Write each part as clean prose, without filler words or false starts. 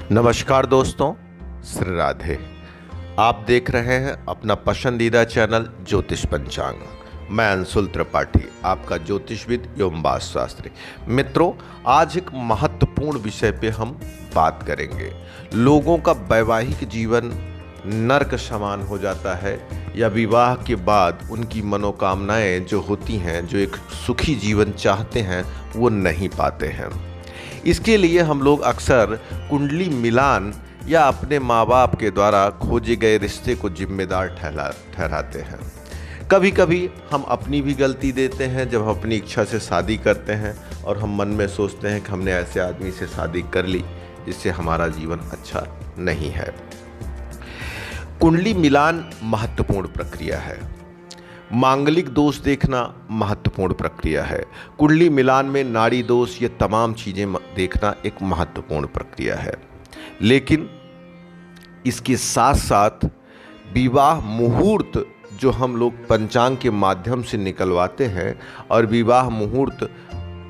नमस्कार दोस्तों, श्री राधे। आप देख रहे हैं अपना पसंदीदा चैनल ज्योतिष पंचांग। मैं अंशुल त्रिपाठी, आपका ज्योतिषविद एवं वास्तुशास्त्री। मित्रों, आज एक महत्वपूर्ण विषय पे हम बात करेंगे। लोगों का वैवाहिक जीवन नर्क समान हो जाता है या विवाह के बाद उनकी मनोकामनाएं जो होती हैं, जो एक सुखी जीवन चाहते हैं, वो नहीं पाते हैं। इसके लिए हम लोग अक्सर कुंडली मिलान या अपने माँ बाप के द्वारा खोजे गए रिश्ते को जिम्मेदार ठहराते हैं। कभी कभी हम अपनी भी गलती देते हैं जब हम अपनी इच्छा से शादी करते हैं और हम मन में सोचते हैं कि हमने ऐसे आदमी से शादी कर ली जिससे हमारा जीवन अच्छा नहीं है। कुंडली मिलान महत्वपूर्ण प्रक्रिया है। मांगलिक दोष देखना महत्वपूर्ण प्रक्रिया है। कुंडली मिलान में नाड़ी दोष, ये तमाम चीज़ें देखना एक महत्वपूर्ण प्रक्रिया है। लेकिन इसके साथ साथ विवाह मुहूर्त जो हम लोग पंचांग के माध्यम से निकलवाते हैं और विवाह मुहूर्त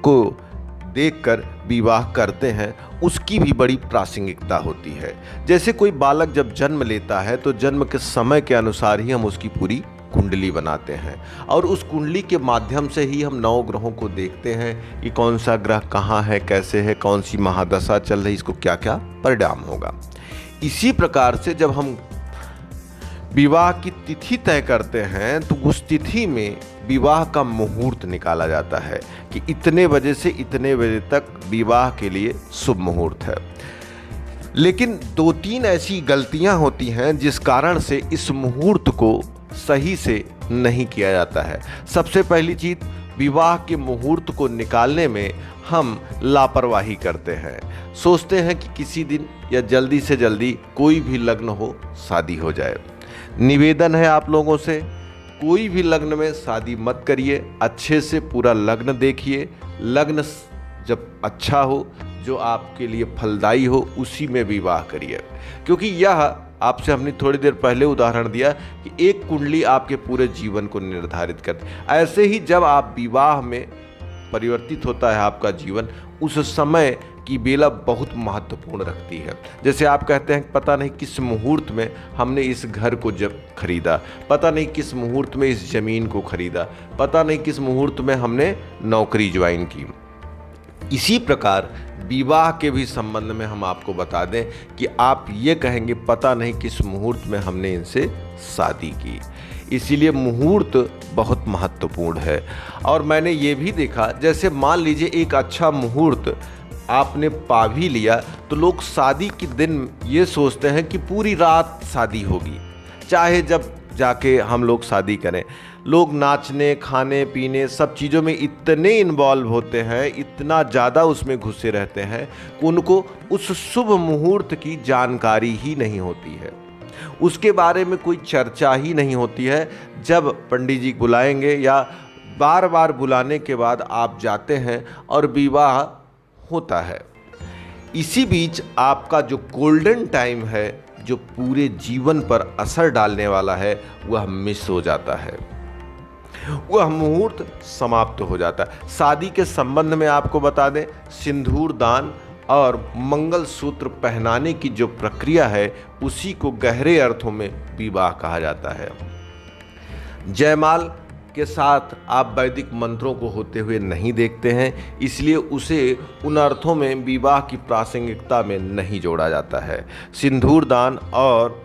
को देखकर विवाह करते हैं, उसकी भी बड़ी प्रासंगिकता होती है। जैसे कोई बालक जब जन्म लेता है तो जन्म के समय के अनुसार ही हम उसकी पूरी कुंडली बनाते हैं और उस कुंडली के माध्यम से ही हम 9 ग्रहों को देखते हैं कि कौन सा ग्रह कहाँ है, कैसे है, कौन सी महादशा चल रही, इसको क्या क्या परिणाम होगा। इसी प्रकार से जब हम विवाह की तिथि तय करते हैं तो उस तिथि में विवाह का मुहूर्त निकाला जाता है कि इतने बजे से इतने बजे तक विवाह के लिए शुभ मुहूर्त है। लेकिन 2-3 ऐसी गलतियां होती हैं जिस कारण से इस मुहूर्त को सही से नहीं किया जाता है। सबसे पहली चीज, विवाह के मुहूर्त को निकालने में हम लापरवाही करते हैं। सोचते हैं कि किसी दिन या जल्दी से जल्दी कोई भी लग्न हो, शादी हो जाए। निवेदन है आप लोगों से, कोई भी लग्न में शादी मत करिए। अच्छे से पूरा लग्न देखिए। लग्न जब अच्छा हो, जो आपके लिए फलदायी हो, उसी में विवाह करिए। क्योंकि यह आपसे हमने थोड़ी देर पहले उदाहरण दिया कि एक कुंडली आपके पूरे जीवन को निर्धारित करती है। ऐसे ही जब आप विवाह में परिवर्तित होता है आपका जीवन, उस समय की बेला बहुत महत्वपूर्ण रखती है। जैसे आप कहते हैं पता नहीं किस मुहूर्त में हमने इस घर को जब खरीदा, पता नहीं किस मुहूर्त में इस ज़मीन को खरीदा, पता नहीं किस मुहूर्त में हमने नौकरी ज्वाइन की। इसी प्रकार विवाह के भी संबंध में हम आपको बता दें कि आप ये कहेंगे पता नहीं किस मुहूर्त में हमने इनसे शादी की। इसीलिए मुहूर्त बहुत महत्वपूर्ण है। और मैंने ये भी देखा, जैसे मान लीजिए एक अच्छा मुहूर्त आपने पा भी लिया तो लोग शादी के दिन ये सोचते हैं कि पूरी रात शादी होगी। चाहे जब जाके हम लोग शादी करें, लोग नाचने, खाने पीने सब चीज़ों में इतने इन्वॉल्व होते हैं, इतना ज़्यादा उसमें घुसे रहते हैं कि उनको उस शुभ मुहूर्त की जानकारी ही नहीं होती है, उसके बारे में कोई चर्चा ही नहीं होती है। जब पंडित जी बुलाएंगे या बार बार बुलाने के बाद आप जाते हैं और विवाह होता है। इसी बीच आपका जो गोल्डन टाइम है, जो पूरे जीवन पर असर डालने वाला है, वह मिस हो जाता है, वह मुहूर्त समाप्त हो जाता है। शादी के संबंध में आपको बता दें, सिंदूर दान और मंगल सूत्र पहनाने की जो प्रक्रिया है, उसी को गहरे अर्थों में विवाह कहा जाता है। जयमाल के साथ आप वैदिक मंत्रों को होते हुए नहीं देखते हैं, इसलिए उसे उन अर्थों में विवाह की प्रासंगिकता में नहीं जोड़ा जाता है। सिंदूर दान और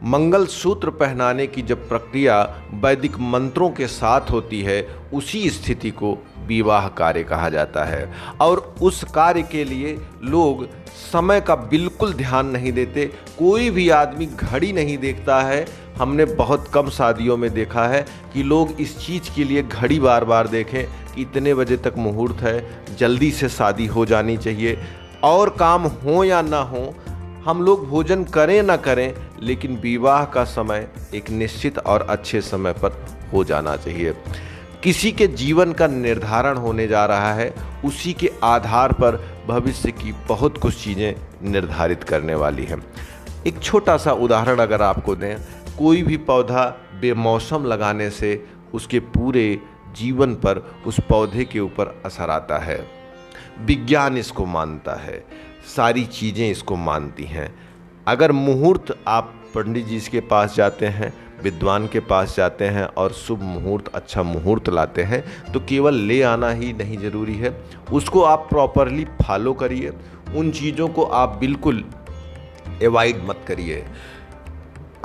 मंगल सूत्र पहनाने की जब प्रक्रिया वैदिक मंत्रों के साथ होती है, उसी स्थिति को विवाह कार्य कहा जाता है। और उस कार्य के लिए लोग समय का बिल्कुल ध्यान नहीं देते। कोई भी आदमी घड़ी नहीं देखता है। हमने बहुत कम शादियों में देखा है कि लोग इस चीज़ के लिए घड़ी बार बार देखें कि इतने बजे तक मुहूर्त है, जल्दी से शादी हो जानी चाहिए। और काम हो या ना हो, हम लोग भोजन करें ना करें, लेकिन विवाह का समय एक निश्चित और अच्छे समय पर हो जाना चाहिए। किसी के जीवन का निर्धारण होने जा रहा है, उसी के आधार पर भविष्य की बहुत कुछ चीज़ें निर्धारित करने वाली हैं। एक छोटा सा उदाहरण अगर आपको दें, कोई भी पौधा बेमौसम लगाने से उसके पूरे जीवन पर उस पौधे के ऊपर असर आता है। विज्ञान इसको मानता है। सारी चीज़ें इसको मानती हैं। अगर मुहूर्त आप पंडित जी के पास जाते हैं, विद्वान के पास जाते हैं और शुभ मुहूर्त, अच्छा मुहूर्त लाते हैं, तो केवल ले आना ही नहीं ज़रूरी है, उसको आप प्रॉपरली फॉलो करिए। उन चीज़ों को आप बिल्कुल अवॉइड मत करिए।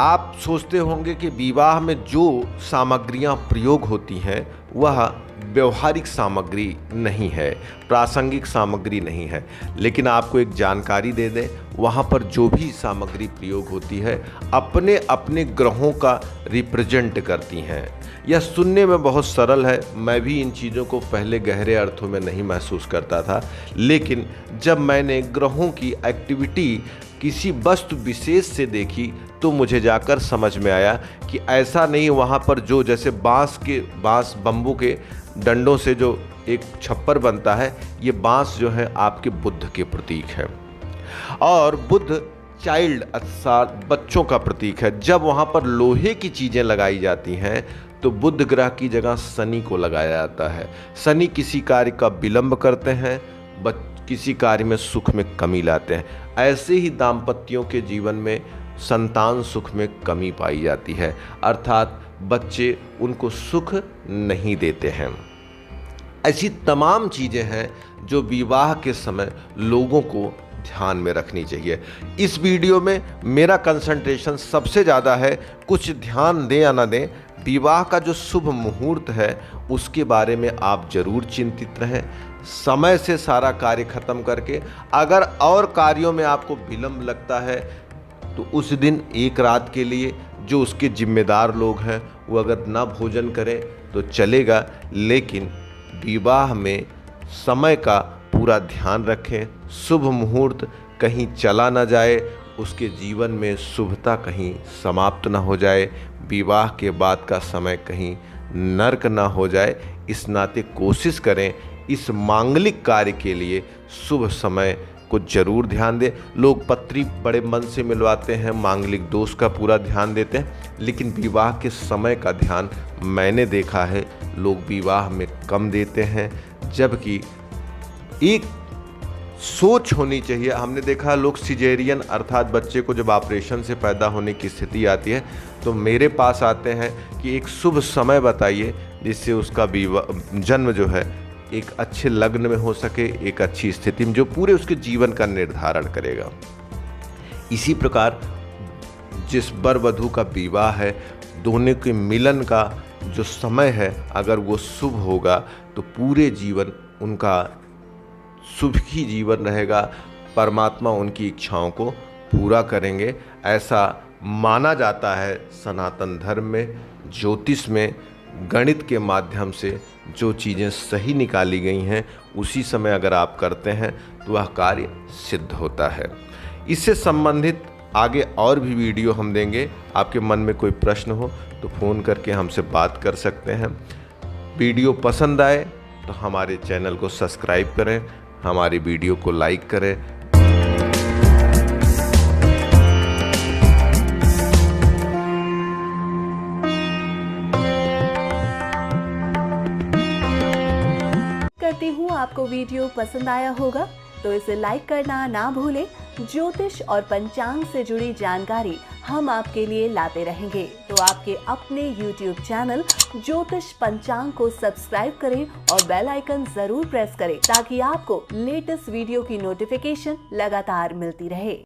आप सोचते होंगे कि विवाह में जो सामग्रियां प्रयोग होती हैं वह व्यवहारिक सामग्री नहीं है, प्रासंगिक सामग्री नहीं है, लेकिन आपको एक जानकारी दे दें, वहाँ पर जो भी सामग्री प्रयोग होती है अपने अपने ग्रहों का रिप्रेजेंट करती हैं। यह सुनने में बहुत सरल है, मैं भी इन चीज़ों को पहले गहरे अर्थों में नहीं महसूस करता था, लेकिन जब मैंने ग्रहों की एक्टिविटी किसी वस्तु विशेष से देखी तो मुझे जाकर समझ में आया कि ऐसा नहीं, वहाँ पर जो जैसे बांस बम्बू के डंडों से जो एक छप्पर बनता है, ये बांस जो है आपके बुद्ध के प्रतीक है और बुद्ध चाइल्ड अर्थात बच्चों का प्रतीक है। जब वहाँ पर लोहे की चीज़ें लगाई जाती हैं तो बुध ग्रह की जगह शनि को लगाया जाता है। शनि किसी कार्य का विलंब करते हैं, किसी कार्य में सुख में कमी लाते हैं। ऐसे ही दाम्पत्यों के जीवन में संतान सुख में कमी पाई जाती है, अर्थात बच्चे उनको सुख नहीं देते हैं। ऐसी तमाम चीज़ें हैं जो विवाह के समय लोगों को ध्यान में रखनी चाहिए। इस वीडियो में मेरा कंसंट्रेशन सबसे ज़्यादा है, कुछ ध्यान दें या ना दें, विवाह का जो शुभ मुहूर्त है उसके बारे में आप जरूर चिंतित रहें। समय से सारा कार्य खत्म करके, अगर और कार्यों में आपको विलंब लगता है तो उस दिन एक रात के लिए जो उसके जिम्मेदार लोग हैं वो अगर ना भोजन करें तो चलेगा, लेकिन विवाह में समय का पूरा ध्यान रखें। शुभ मुहूर्त कहीं चला ना जाए, उसके जीवन में शुभता कहीं समाप्त ना हो जाए, विवाह के बाद का समय कहीं नर्क ना हो जाए। इस नाते कोशिश करें इस मांगलिक कार्य के लिए शुभ समय को जरूर ध्यान दें। लोग पत्री बड़े मन से मिलवाते हैं, मांगलिक दोष का पूरा ध्यान देते हैं, लेकिन विवाह के समय का ध्यान मैंने देखा है लोग विवाह में कम देते हैं। जबकि एक सोच होनी चाहिए, हमने देखा लोग सिजेरियन अर्थात बच्चे को जब ऑपरेशन से पैदा होने की स्थिति आती है तो मेरे पास आते हैं कि एक शुभ समय बताइए जिससे उसका जन्म जो है एक अच्छे लग्न में हो सके, एक अच्छी स्थिति में, जो पूरे उसके जीवन का निर्धारण करेगा। इसी प्रकार जिस वर वधू का विवाह है, दोनों के मिलन का जो समय है अगर वो शुभ होगा तो पूरे जीवन उनका शुभ ही जीवन रहेगा, परमात्मा उनकी इच्छाओं को पूरा करेंगे। ऐसा माना जाता है सनातन धर्म में, ज्योतिष में, गणित के माध्यम से जो चीज़ें सही निकाली गई हैं उसी समय अगर आप करते हैं तो वह कार्य सिद्ध होता है। इससे संबंधित आगे और भी वीडियो हम देंगे। आपके मन में कोई प्रश्न हो तो फ़ोन करके हमसे बात कर सकते हैं। वीडियो पसंद आए तो हमारे चैनल को सब्सक्राइब करें, हमारी वीडियो को लाइक करें। करती हूँ आपको वीडियो पसंद आया होगा तो इसे लाइक करना ना भूलें। ज्योतिष और पंचांग से जुड़ी जानकारी हम आपके लिए लाते रहेंगे, तो आपके अपने YouTube चैनल ज्योतिष पंचांग को सब्सक्राइब करें और बेल आइकन जरूर प्रेस करें ताकि आपको लेटेस्ट वीडियो की नोटिफिकेशन लगातार मिलती रहे।